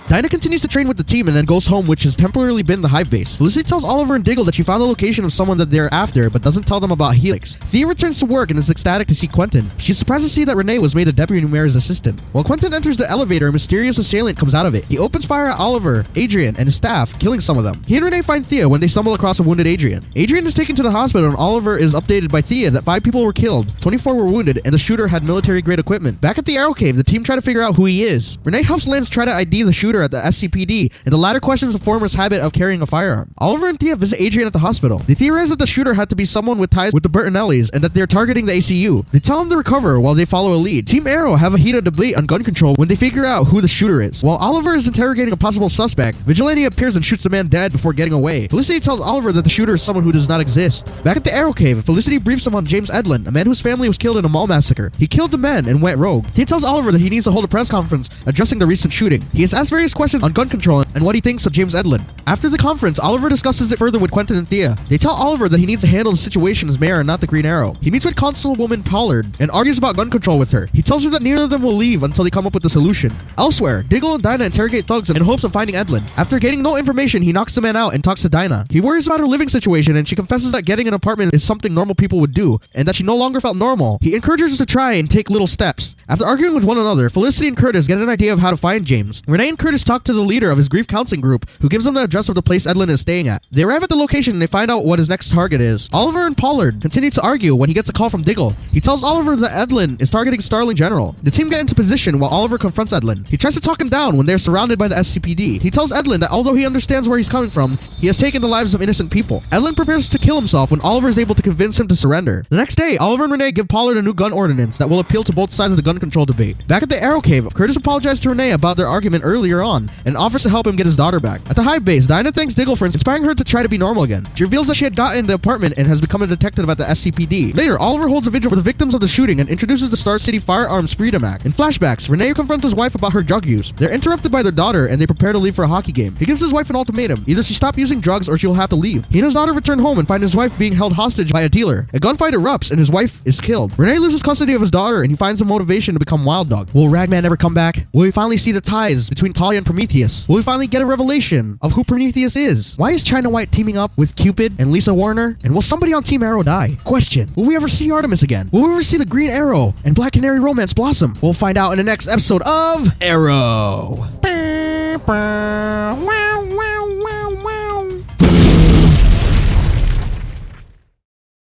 Dinah continues to train with the team and then goes home, which has temporarily been the hive base. Felicity tells Oliver and Diggle that she found the location of someone that they're after, but doesn't tell them about Helix. Thea returns to work and is ecstatic to see Quentin. She's surprised to see that Renee was made a deputy mayor's assistant. While Quentin enters the elevator, a mysterious assailant comes out of it. He opens fire at Oliver, Adrian, and his staff, killing some of them. He and Renee find Thea when they stumble across a wounded Adrian. Adrian is taken to the hospital and Oliver is updated by Thea that 5 people were killed, 24 were wounded, and the shooter had military-grade equipment. Back at the Arrow Cave, the team try to figure out who he is. Renee helps Lance try to ID the shooter at the SCPD, and the latter questions the former's habit of carrying a firearm. Oliver and Thea visit Adrian at the hospital. They theorize that the shooter had to be someone with ties with the Bertinellis and that they're targeting the ACU. They tell him to recover while they follow a lead. Team Arrow have a heated debate on gun control when they figure out who the shooter is. While Oliver is interrogating a possible suspect, Vigilante appears and shoots the man dead before getting away. Felicity tells Oliver that the shooter is someone who does not exist. Back at the Arrow Cave, Felicity briefs him on James Edlin, a man whose family was killed in a mall massacre. He killed the men and went rogue. He tells Oliver that he needs to hold a press conference addressing the recent shooting. He has asked various questions on gun control and what he thinks of James Edlin. After the conference, Oliver discusses it further with Quentin and Thea. They tell Oliver that he needs to handle the situation as mayor and not the Green Arrow. He meets with Constable-woman Pollard and argues about gun control with her. He tells her that neither of them will leave until they come up with a solution. Elsewhere, Diggle and Dinah interrogate thugs in hopes of finding Edlin. After getting no information, he knocks the man out and talks to Dinah. He worries about her living situation and she confesses that getting an apartment is something normal people would do and that she no longer felt normal. He encourages her to try and take little steps. After arguing with one another, Felicity and Curtis get an idea of how to find James. Renee and Curtis talk to the leader of his grief counseling group, who gives them the address of the place Edlin is staying at. They arrive at the location and they find out what his next target is. Oliver and Pollard continue to argue when he gets a call from Diggle. He tells Oliver that Edlin is targeting Starling General. The team get into position while Oliver confronts Edlin. He tries to talk him down when they're surrounded by the SCPD. He tells Edlin that although he understands where he's coming from, he has taken the lives of innocent people. Edlin prepares to kill himself when Oliver is able to convince him to surrender. The next day, Oliver and Renee give Pollard a new gun ordinance that will appeal to both sides of the gun control debate. Back at the Arrow Cave, Curtis apologizes to Renee about their argument earlier on and offers to help him get his daughter back. At the hive base, Dinah thanks Diggle for inspiring her to try to be normal again. She reveals that she had gotten the apartment and has become a detective at the SCPD. Later, Oliver holds a vigil for the victims of the shooting and introduces the Star City Firearms Freedom Act. In flashbacks, Renee confronts his wife about her drug use. They're interrupted by their daughter and they prepare to leave for a hockey game. He gives his wife an ultimatum. Either she stop using drugs or she'll have to leave. He and his daughter return home and find his wife being held hostage by a dealer. A gunfight erupts and his wife is killed. Renee loses custody of his daughter and he finds the motivation to become Wild Dog. Will Ragman ever come back? Will we finally see the ties between Talia and Prometheus? Will we finally get a revelation of who Prometheus is? Why is China White teaming up with Cupid and Lisa Warner? And will somebody on Team Arrow die? Question: will we ever see Artemis again? Will we ever see the Green Arrow and Black Canary romance blossom? We'll find out in the next episode of Arrow.